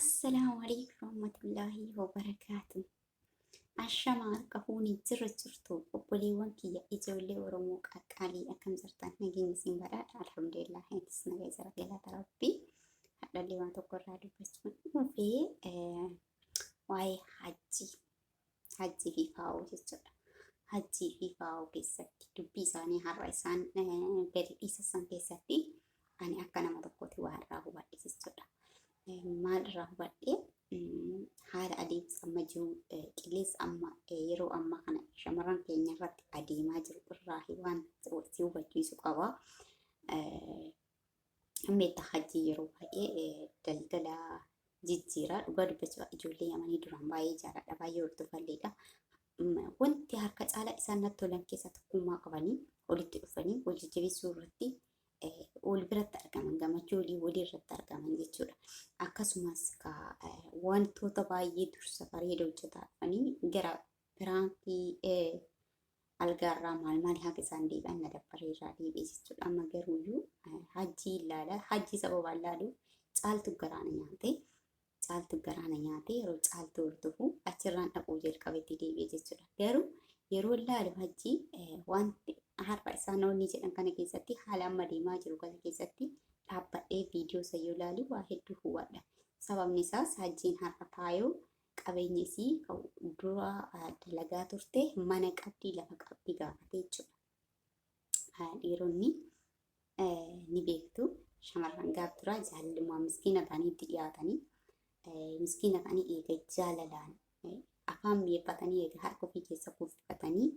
السلام عليكم ورحمة الله وبركاته. الشمال كهوني جرتو وبولي وانكي إجولي ورموك أكالي أكم زرتان نجين سيمبرا الحمد لله هيتسنا جزر جلات ربي هذا اللي ما تقول رادو بسمن وفي واي حجي في فاو جسر حجي في فاو كيساتي دبي ساني هرايسان بري إيساسان كيساتي أنا أكنا ما تقولي وهراه وادي جسر maal irraa hubadhe haala adeemsa amma jiru qilleensa amma yeroo ammaa kana shamarran keenya irratti adeemaa jiru irraa waan si hubachiisu qaba. Meeshaa hajii yeroo baay'ee daldala jijjiiraa dhugaa dubbachuu ijoollee amanii duraan baay'ee jaaladha baay'ee hordofalleedha. Wanti harka caalaa isaan natti tolan keessaa tokkummaa qabanii walitti dhufanii wal jajjabeessuu irratti wal biratti argaman gammachuu walii irratti argaman jechuudha. Akkasumas wantoota baay'ee dursa bareeda hojjetaa dhufanii gara biraankii algaarraa maal haqa isaan deebi'an na dabbareerraa deebi'e jechuudha. Amma garuuyyuu hajjii ilaala hajjii sababa ilaalu caaltu garaana nyaate yeroo caaltu hordofu achirraan dhaquu jalqabetti deebi'e jechuudha. Garuu yeroo ilaalu hajjii wanti har'a isaan onni jedhan kana keessatti haala amma deemaa jiru kana keessatti dhaabbadhee viidiyoo sayyoo ilaalu waa hedduu hubadha. Sababni isaas hajjiin har'a faayoo qabeenya isii dura dalagaa turte mana qabdii lafa qabdii gaafate jechuudha. Dhiironni ni beektu shamarran gaaf turaa jaallumaa miskiina ta'aniitti dhiyaatanii miskiina ta'anii eega jaalalaan afaan mi'eeffatanii eega harka ofii keessa kuufifatanii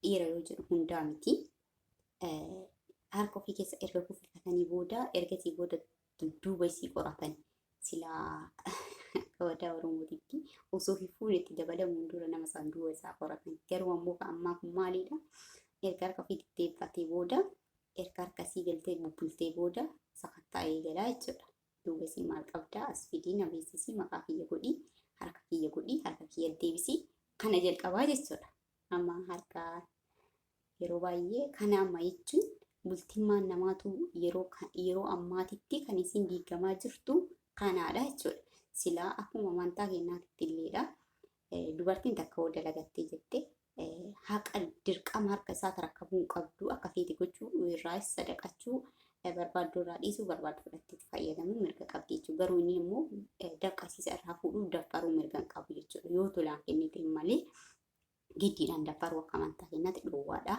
dhiira yoo jedhu hundaa miti. Harka ofii keessa erga kuufifatanii booda ergasii booda dudduuba isii qoratan silaa aadaa Oromootitti osoo fi fuuletti dabalamuun dura nama isaan duuba isaa qoratan. Garuu ammoo ammaa kun maalidha? Erga harka ofii deeffatee booda erga harkasii galtee bubbultee booda sakattaa eegalaa jechuudha. Duuba isii maal qabdaa? As fidii na beeksisii maqaa kiyya godhii harka kiyya deebisii kana jalqabaa jechuudha. Amma harka yeroo baay'ee kana amma jechuun bultimmaan namaatu yeroo ammaatitti kan isin diigamaa jirtu kanaadha jechuudha. Silaa akkuma amantaa keenyaatti illeedha. Dubartiin takka yoo dalagattee jette haqa dirqama harka isaa rakabuu qabdu akka feeti gochuu irraa sadaqachuu barbaaddu irraa dhiisuu barbaaddu fudhattee fayyadamuu mirga qabdi jechuudha. Garuu inni immoo dirqisiisa irraa fuudhuu daffaruu mirga hin qabu jechuudha. Yoo tolaan kennite malee giddiidhaan daffaruu akka amantaa keenyaatti dhoowwaadha.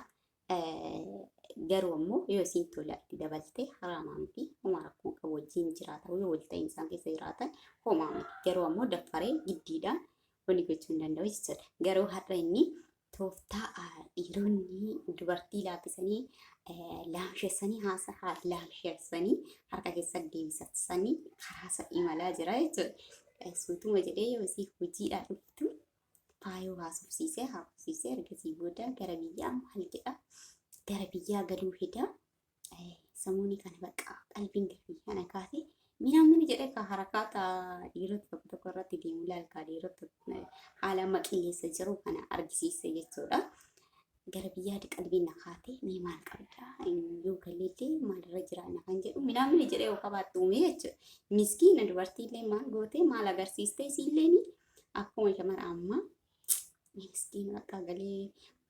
Garuu ammoo yoo isin tola itti dabalte haraamaa miti homaa rakkoo qabu wajjin jiraata yoo wal ta'in isaan keessa jiraatan homaa miti. Garuu ammoo daffaree giddiidhaan wanni gochuu hin danda'u jechuudha. Garuu har'a inni tooftaa dhiironni dubartii laaffisanii laamshessanii haasaa laamshessanii harka keessa deebisanii karaa sadii malaa jira jechuudha. Suutuma jedhee yoo isii hojiidhaan dhuftu faayoo haasofsiisee ergasii booda gara biyyaa maal jedha gara biyyaa galuu fida samuuni kana bakka qalbiin gara biyyaa na kaase minamni jedhee ka harakaata dhiirota tokko irratti deemu ilaalkaa dhiirota haala amma qilleessa jiru kana argisiise jechuudha. Gara biyyaa qalbiin na kaate mee maal qabda yoo galleetee maalirra jiraanna kan jedhu minamni jedhee yoo qabaattu uume jechuudha. Miskiina dubartiillee maal goote maal agarsiiste isiilleeni akkuma shamara ammaa miskiina bakka galee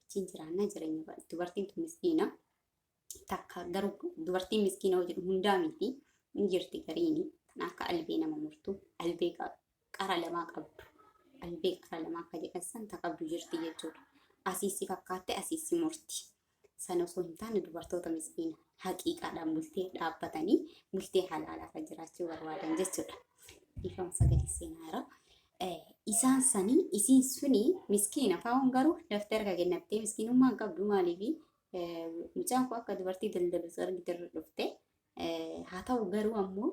wajjin jiraannaa jireenya dubartiin tun miskiina takka garuu dubartiin miskiina yoo jedhu hundaa miti ni jirti gariini kan akka albee nama murtu albee qara lamaa qabdu albee qara lamaa akka jedhan san qabdu jirti jechuudha. Asiisi fakkaatte asiisi murti. Sana osoo hin taane dubartoota miskiina haqiiqaadhaan bultee dhaabbatanii bultee halaalaa kan jiraachuu barbaadan jechuudha. Ifama sagalee seenaa jira. Isaan sanii isiin suni miskiina faa'uun garuu daftara ka kennattee miskiinummaan qabdu maaliifi mucaan kun akka dubartii daldalu argite irra dhufte haa ta'u garuu ammoo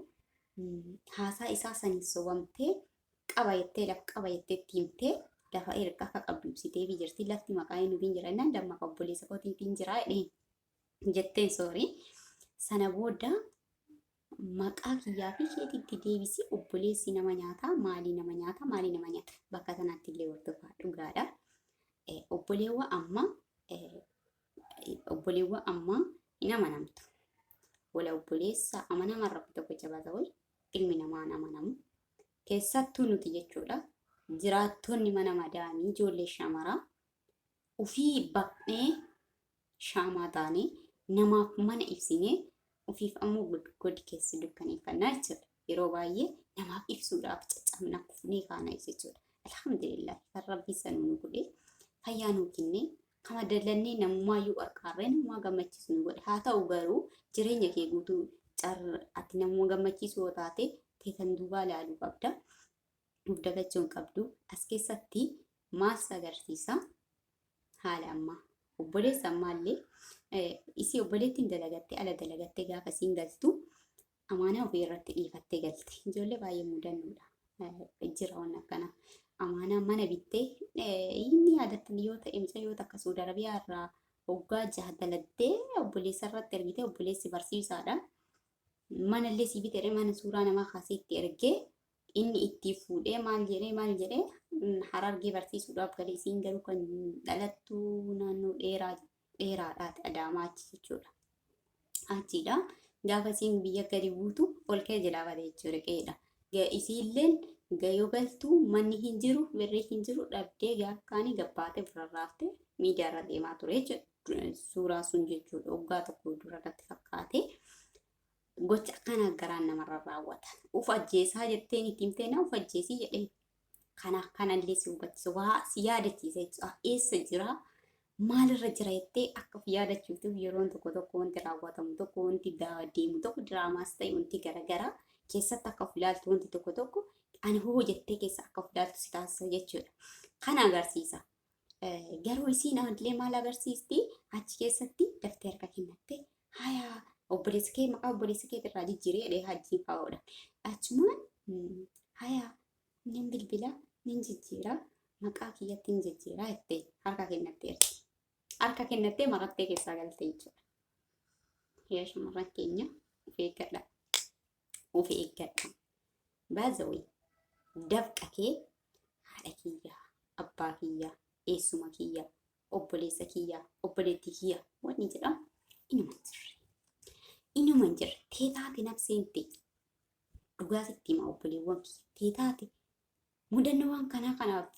haasaa isaa sanii sobamtee lafa qaba jettee himtee lafa erga akka qabdu ibsitee jirti lafti maqaa nuufiin jira innaan dammaqa obboleessa kootiitiin jira jetteen soorii sana booda maqaa kiyyaa fi keetiitti deebisi obboleessi nama nyaataa maalii nama nyaata bakka sanatti illee hordofaa dhugaadha. Obboleewwan ammaa hin amanamtu. Wala obboleessa amanamaa rabbi tokko jabaa ta'u ilmi namaa hin amanamu. keessattuu nuti jechuudha jiraattonni mana madaamii ijoollee shamaraa ufii baqnee shaamaa taanee namaaf mana ibsinee ufiif ammoo godi keessa dukkaneeffannaa jechuudha. Yeroo baay'ee namaaf ibsuudhaaf caccabna kufnee kaana jechuudha. Alhamdulillah kan rabbi sanuu godhee fayyaa nuu kennee kama dallannee namumaayyuu qarqaarree namaa gammachiisu nu godhe. Haa ta'u garuu jireenya kee guutuu ati namuma gammachiisu yoo taate teetan duubaa ilaaluu qabda. Nuuf dagachuu hin qabdu. As keessatti maal agarsiisa? Haala ammaa obboleessa ammaallee isii obboleettiin dalagattee ala dalagattee gaafa siin galtu amaanaa ofii irratti dhiifattee galte. Ijoollee baay'ee mudannoodha. Jira waan akkana amaanaa mana bittee inni yaadattan yoo ta'e micha yoo takka Saudi Arabiyaa irraa waggaa 6 dalattee obboleessa irratti ergite obboleessi barsiisaadha. Mana illee si bitee mana suuraa namaa kaasee itti ergee inni itti fuudhee maal jedhee Harargee barsiisuudhaaf galee siin garuu kan dhalattu naannoo dheeraadhaati Adaamaa achi jechuudha. Achiidha gaafa siin biyya gadi buutu ol kee jalaa bade jechuudha qeedha. Isiilleen gayoo galtuu manni hin jiru birrii hin jiru dhabdee gaakkaanii gabbaatee birarraaftee miidiyaa irra deemaa ture jechuudha. Suuraa sun jechuudha waggaa tokko dura irratti fakkaate. Gocha akkana garaan namarra raawwata. Uf ajjeesaa jetteen itti himtee na uf ajjeesii jedhee kanallee si hubachiisa. Waa si yaadachiisa jechuudha. Eessa jira? Maalirra jira jettee akka of yaadachuutiif yeroon tokko wanti raawwatamu tokko wanti deemu tokko diraamaas ta'e wanti garaagaraa keessatti akka of ilaaltu wanti tokko ani hoo jettee keessa akka of ilaaltu si taasisa jechuudha. Kana agarsiisa. Garuu isiin ammallee maal agarsiisti? Achi keessatti daftee harka kennattee hayaa obboleessa kee maqaa obboleessa kee irraa jijjiiree jedhee hajjii kaa'uudha. Achumaan hayaa nin bilbila nin jijjiira maqaa kiyyatti nin jijjiira jettee harka kennatteerti. Harka kennattee marattee keessaa galtee jechuudha. Yaa shamarran keenya of eeggadha. Of eeggadha. Baazawii dafqa kee haadha kiyyaa, abbaa kiyyaa, eessuma kiyyaa, obboleessa kiyyaa, obboleettii kiyyaa wanni jedhamu inuma hin jirre. Teetaati nafseente dhugaa sitti hima obboleewwan kiyya. Teetaati mudannoo waan kanaaf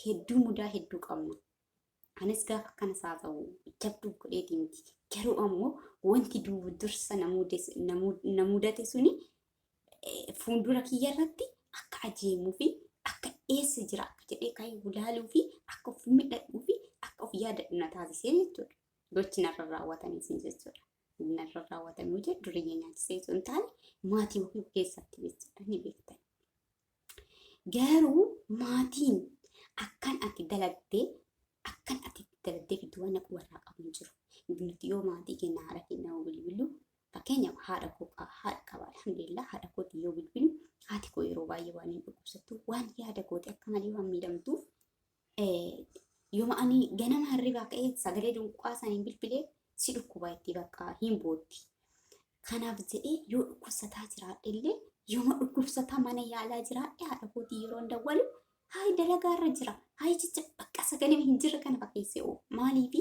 hedduu mudaa hedduu qabna. Anis gaafa akkanas haa ta'u jabduu godheeti miti. Garuu ammoo wanti dursa na mudate suni fuuldura kiyya irratti akka ajeemuu fi akka eessa jira akka jedhee ka'ee ilaaluu fi akka of midhadhuu fi akka of yaadadhu na taasisee jechuudha. Gochi narra raawwatanis jechuudha. Narra raawwatamuu jedhu dureenya nyaachisee osoo hin taane maatii ofii keessatti jechuudha ni beektan. Garuu maatiin akkan ati dalagdee fiduwwan akka warraa qabu hin jiru. Nuti yoo maatii keenya haadha keenya bilbilu fakkeenyaaf haadha qaba alhamdulillah haadha kooti yoo bilbilu haati koo yeroo baay'ee waan hin dhukkubsattu waan yaada kooti akka malee waan miidhamtuuf yooma ani ganama hirribaa ka'ee sagalee dunqaa isaaniin bilbilee si dhukkubaa itti bakka hin bootti. Kanaaf jedhee yoo dhukkubsataa jiraadhe illee yooma dhukkubsataa mana yaalaa jiraadhe haadha kootii yeroo dawwalu hayi dalagaarra jira hayi jecha bakka sagalee hin jirre kana fakkeessee oo maaliifi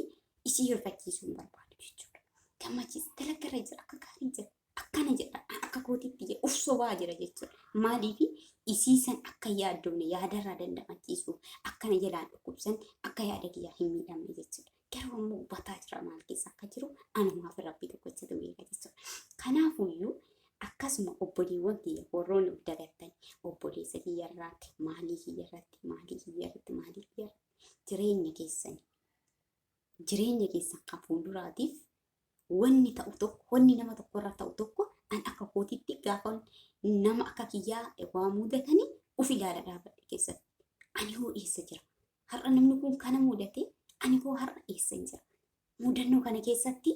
isii hirfachiisuu hin barbaadu jechuudha. Gammachiis dalagarra jira akka gaarii jira akkana jedha akka kootiitti jedha uf sobaa jira jechuudha. Maaliifi isii san akka yaaddoomne yaadarraa dandamachiisuuf akkana jalaan dhukkubsan akka yaada kiyyaa hin miidhamne jechuudha. Garuu ammoo hubataa jira maal keessa akka jiru anumaaf rabbi tokkochatu beeka jechuudha. Kanaafuyyuu akkasuma obboleewwan kiyya warroon dagattan obboleessa kiyya irratti maalii kiyya irratti jireenya keessan kan fuulduraatiif wanni ta'u tokko wanni nama tokko irra ta'u tokko an akka kootiitti gaafa nama akka kiyyaa waa mudatanii uf ilaala dhaabadhe keessatti ani hoo eessa jira har'a namni kun kana mudate ani hoo har'a eessa jira mudannoo kana keessatti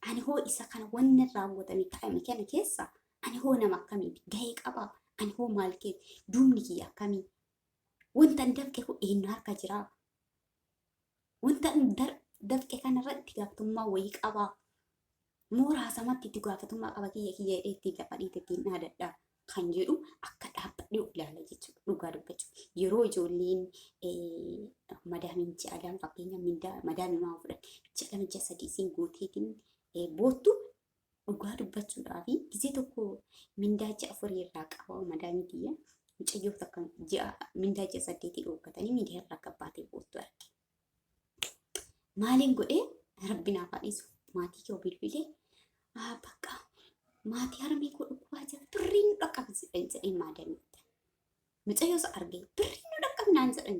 ani hoo isa kana wanni raawwatamee kaa'ame kana keessa ani hoo nama akkamii gahee qaba ani hoo maal kee duumni kiyya akkamii wanta dafqe hoo eenyu harka jira wanta dafqe kanarratti gaafatummaa wayii qaba muraasamatti itti gaafatummaa qaba kiyya itti gafadhiite ittiin dhaadadha kan jedhu akka dhaabbadhee ilaala jechuudha. Dhugaa dubbachuu yeroo ijoolleen madaamiin jaalaan fakkeenya madaamii maa fudhate jaalama ji'a sadii siin gooteetiin boottu dhugaa dubbachuudhaa fi gisee tokko mindaa ji'a afurii irraa qaba madaamii kiyya mucayyoo takka ji'a mindaa ji'a 8 dhookatanii miidiyaa irraa gabbaatee boostu arge. Maaliin godhee rabbi naaf haadhisu maatii kee bilbilee bakka maatii harmee koo dhukkubaa jira birriin nu dhaqqabsi jedhee maadamee mucayyoos argee birriin nu dhaqqabnaan jedhan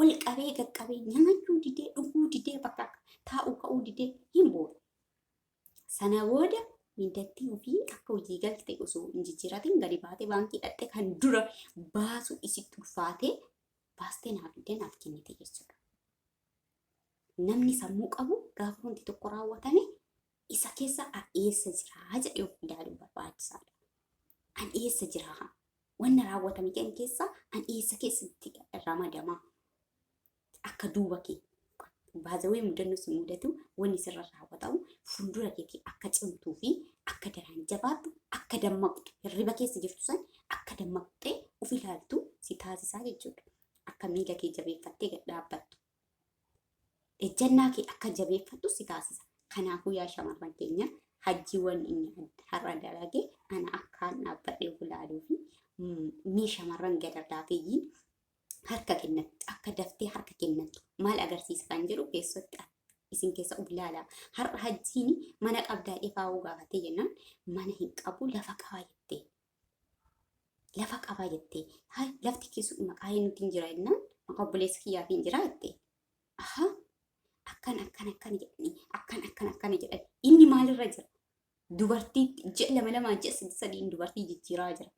ol qabee gaqqabee nyaachuu didee dhuguu didee bakka taa'uu ka'uu didee hin booda. Sana booda mindattii ofii akka hojii galte osoo hin jijjiiratin gadi baatee baankii dhaqxee kan dura baasu isitti ulfaatee baastee naaf fidee naaf kennite jechuudha. Namni sammuu qabu gaafa wanti tokko raawwatame isa keessa eessa jira jedhee of ilaaluun barbaachisaadha. An eessa jira wanna raawwatame kan keessa an eessa keessatti ramadamaa akka duuba kee baazawee mudannoo si mudatu wanni sirra raawwatamu fuuldura kee akka cimtuu fi akka daraan jabaattu akka dammaqxu hirriba keessa jirtu san akka dammaqxee of ilaaltu si taasisaa jechuudha. Akka miila kee jabeeffattee gad dhaabbattu. Ejjannaa kee akka jabeeffattu si taasisa. Kanaafuu yaa shamarran keenya hajjiiwwan inni har'a dalagee ana akkaan dhaabbadhee of ilaaluu fi mee shamarran gadardaafeeyyiin harka kennatti akka daftee harka kennattu maal agarsiisa kan jedhu keessatti isin keessa of ilaalaa. Har'a hajjiin mana qabdaa dhifaa'uu gaafatee jennaan mana hin qabu lafa qabaa jettee. Lafa qabaa jettee lafti keessu maqaa hin nuti hin jira jennaan maqaa obboleessa kiyyaa fi hin jira jettee. Akkan jedhani inni maalirra jira? Dubartii ji'a lama ji'a sadiin dubartii jijjiiraa jira.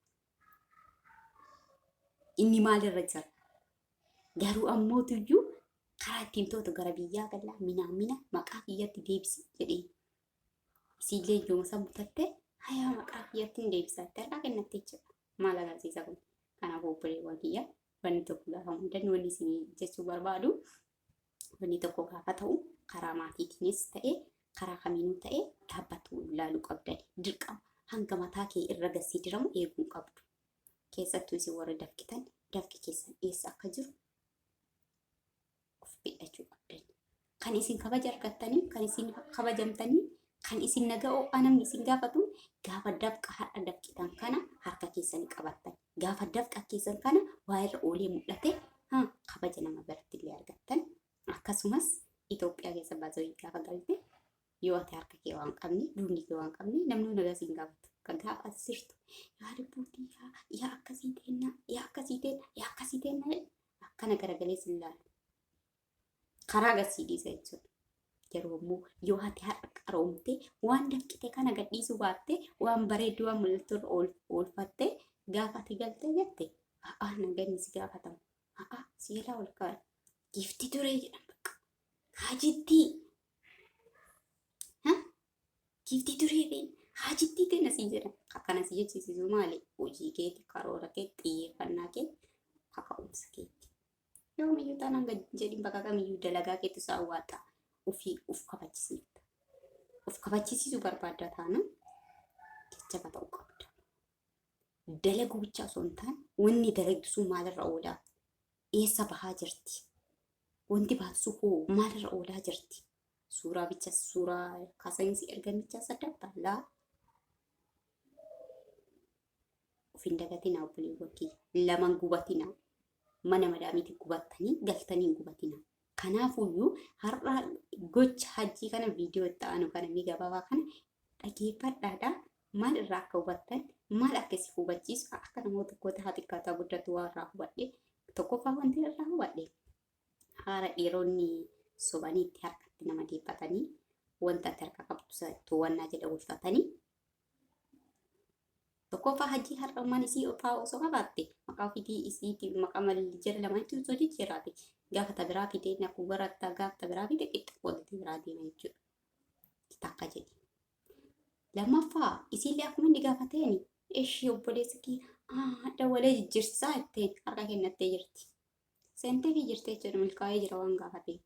Inni maalirra jira? Garuu ammoo tuyyuu karaa ittiin to'atu gara biyyaa galaa mina maqaa kiyyatti deebisi jedhee. Isiillee ijooma san butattee hayaa maqaa kiyyatti hin deebisaa itti harkaa kennattee jira. Maal agarsiisa kun? Kanaaf obboleewwan kiyya wanni tokko gaafa mudan wanni isin jechuu barbaadu wanni tokko gaafa ta'u karaa maatiitiinis ta'ee karaa kamiinuu ta'ee dhaabbattuu ilaaluu qabdan dirqama hanga mataa kee irra gassii diramu eeguu qabdu. Keessattuu isin warra dafqitan dafqi keessan eessa akka jiru of beekachuu qabdan. Kan isin kabaja argattanii, kan isin kabajamtanii, kan isin naga'oo namni isin gaafatu gaafa dafqa har'a dafqitan kana harka keessanii qabattan. Gaafa dafqa keessan kana waa irra oolee mul'ate kabaja nama biratti illee argattan. Akkasumas Itoophiyaa keessa baazawii gaafa galte yoo ati harka kee waan qabne duubni kee waan qabne namni nagaa siin gaafatu. Kan gaafa sirtu yaa dubbuutii yaa akkasii teenna yaa akkasii teenna akkana garagalee sin laalu. Karaa agarsiisa jechuudha. Yeroo immoo yoo ati har'a qaroomte waan dafqite kana gadhiisuu baatte waan bareedu waan mul'atu oolfatte gaafa ati galte jette naganni si gaafatamu. Siilaa ol kaa'e. Gifti turee jedhan bakka. Haajittii. Gifti turee fi haajittii ta'e nasii jedhan. Akkana si jechisiisu maali? Hojii keeti, karoora keeti, xiyyeeffannaa keeti, kaka'umsa keeti. Yoomiyyuu taanaan gad jedhin bakka kamiyyuu dalagaa keetti saawwaata. Uf kabachisiifta. Uf kabachisiisuu barbaadda taana jajjaba ta'uu qabda. Dalaguu bichaa osoo hin taane wanni dalagdu sun maalirra oolaa? Eessa bahaa jirti? Wanti baasuu hoo maalirra oolaa jirti? Suuraa bicha suuraa kaasaniisi ergamicha sadabba laa. Ufin dagatina obboleewwan kiyya laman gubatina mana madaamiitti gubattanii galtanii gubatina. Kanaafuyyuu har'a gocha hajjii kana viidiyoo itti aanu kana gabaabaa kana dhageeffadhaadha. Maal irraa akka hubattan maal akka si hubachiisu akka namoota tokkoota haa xiqqaataa guddatu waa irraa hubadhe tokkoffaa wanti irraa hubadhe haara dhiironni sobaniitti harkatti nama deeffatanii wanta ati harka qabdu to'annaa jedha ulfatanii tokkoffaa hajjii har'a mana isii ofaa osoo qabaatte maqaa ofiitii isiitii maqaa malli jala lamaanitti osoo jijjiiraate gaafa tabiraa fidee nakuu barattaa gaafa tabiraa fidee xixiqqoo walitti biraa deema jechuudha. Takka jedhe. Lammaffaa isiillee akkuma inni gaafateeni ishee obboleessa kiyya dawalee jijjiirsisaa jetteen harka kennattee jirti. Seentee fi jirtee jechuudha milkaa'ee jira waan gaafatee.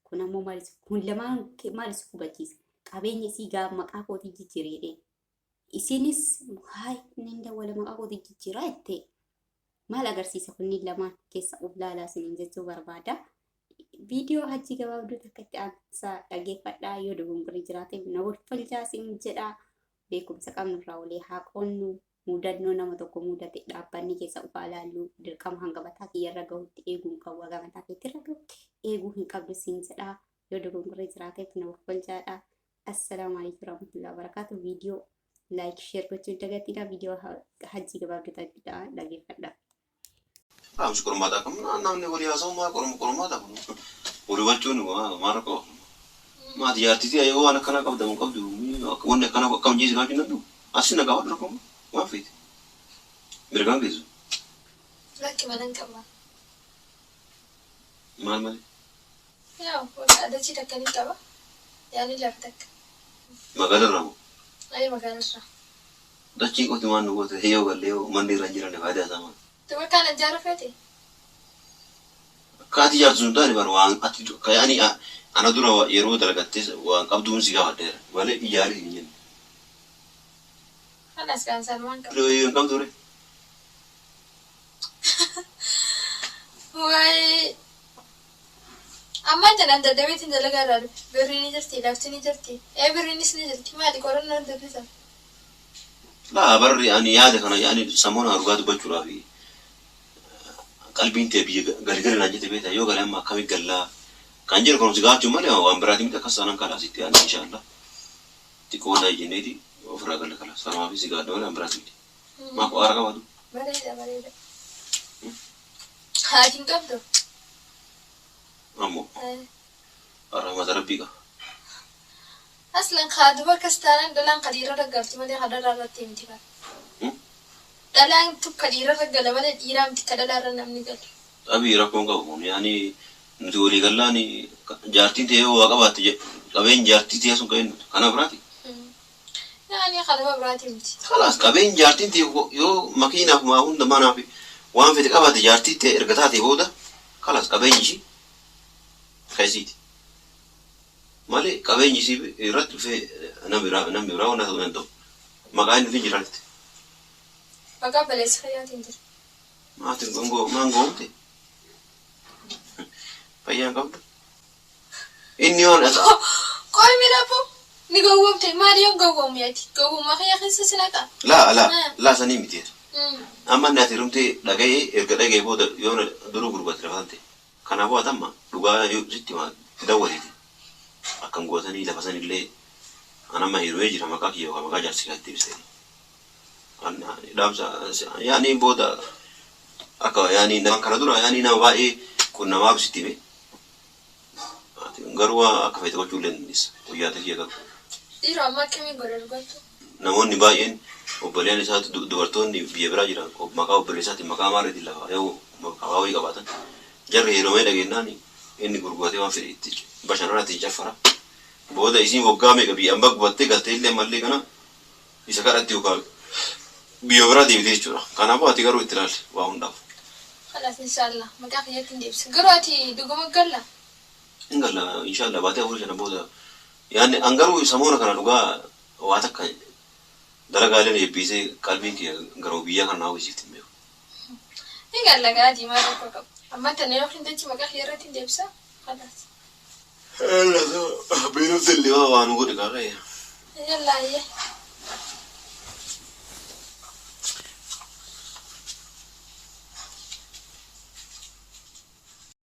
Kun ammoo kun lamaan maalis hubachiisa. Qabeenya isii gaafa maqaa kootii jijjiireedheen. Isinis haay inni dawwala maqaa kootii jijjiiraa jettee. Maal agarsiisa kunniin lamaan keessa of laalaa isiniin jechuu barbaada. Viidiyoo hajjii gabaabduu takkatti aansaa dhageeffadhaa yoo dogongorri jiraate na walfalchaa isin jedhaa beekumsa qabnu irraa olee haa qoonnu mudannoo nama tokko mudate dhaabbanni keessa ufaa laallu dirqama hanga mataa kiyyarra gahutti eeguun kan wagaa mataa keettirra gahutti eeguu hin qabdu siin jedhaa. Yoo dogongoree jiraateef nama kolchaadha. Assalaamu alaikum warahmatullahi wabarakatuh. Viidiyoo like share gochuun dagatina. Viidiyoo hajji gabaabduu dhageeffadha. Amsi qormaata kam namni walii haasa'ummaa qormaata kun walii walchuun maal qaba maati yaartiti ayoo waan akkana qabdamu qabdu wanni akkana akkam jiisi gaafii nadhu asi nagaa wadra qomu waan feeti mirgaan geessu lakki malan qaba maal malee yaa adachii takkanii qaba yaani lafa takka magaalarraa moo ayi magaalarraa dachii qooti waan nu goote heeyoo galle yoo manni irra jiran faayidaa isaa maal tuba kana jaara feete kaati jaartu sun taane bar waan ati kayani ana dura yeroo dalagattes waan qabduun si gaafadheera malee ijaari hin jenne kanas kan salmaan qaba yoo hin qabdu re waay amma jalan daddabeetiin dalagaa irraa dhufe birrii ni jirti lafti ni jirti birriinis ni jirti maali qorannoon dabbisan laa barri ani yaada kana yaani samoon argaa dubbachuudhaaf qalbiin tee biyya galgala naan jette beektaa yoo galee amma akkamii gallaa kan jedhu kunuunsi gaafachuun malee waan biraatiin miti akkas sanan kalaasitti yaani inshaallah xiqqoo naa jenneeti ofirraa galla kalaas sarmaa fi sigaa dawale waan biraati miti maaf aara qabaatu bareeda haatiin qabdu ammoo arama rabbii qaba aslan kaaduba kastanan dalan qadiira raggalti malee hadara irratti miti kan dalan tu qadiira raggala malee dhiiraa miti kadalaarra namni galu abii rakkoon qabu yaani nuti walii gallaani jaartiin ta'ee waa qabaatte qabeen jaartii ta'ee sun ka'een kana biraati yaani kanuma biraati miti khalaas qabeen jaartiin ta'ee yoo makiinaaf maa hunda manaaf waan fedhe qabaatte jaartii ta'ee erga taatee booda khalaas qabeenyi ishii kaisiiti malee qabeenyi ishii irratti dhufee namni biraa waan ta'uu danda'u maqaa inni fi jiraatti maqaa baleessa fayyaatiin jira maatiin maangoo humte fayyaan qabdu inni waan dhasa qoy midhabu ni gowwomte maali yoon gowwomu yaati gowwummaa kiyya keessa sinaqa laa sanii miti amma inni ati rumtee dhaga'ee erga dhaga'ee booda yoo duruu gurbatti lafatante kanaafuu atamma dhugaa sitti dawwaliiti akkan gootanii lafa sanillee anamma hirwee jira maqaa kiyya yookaan maqaa jaarsi kaatti ibsee dhaamsa yaani booda akka yaani kana dura yaani nama baay'ee qunnamaaf sitti hime garuu akka feete gochuu illee dandeessa guyyaa ta'e qabu. Dhiiroo amma akkamiin godha dhugattu? Namoonni baay'een obboleen isaatti dubartoonni biyya biraa jiran maqaa obbolee isaatti maqaa maaliitiin lafa yoo maqaa wayii qabaatan jarri heerumee dhageenyaan inni gurguratee waan fedhe itti bashannanaatti caffara. Booda isiin waggaa meeqa biyya hamba gubattee galtee illee mallee kana isa kadhatti yookaan biyya biraa deebitee jechuudha. Kanaafuu ati garuu itti ilaalle waa hundaaf. Kalaas inshaallah maqaa kiyyatti hin deebisa. Garuu ati dhuguma galla? Hin galla inshaallah baatee afurii sana booda yaani angaruu samoona kana dhugaa waa takka dalagaaleen eebbisee qalbiin kee garuu biyya kana hawwisiifti hin beeku. Hin galla gaadii maal akka qabu. Amma tanee yoo hin dachi maqaa kiyyarratti hin deebisa. Kalaas. Beenu sillee waan godhe kaaqee. Yallaa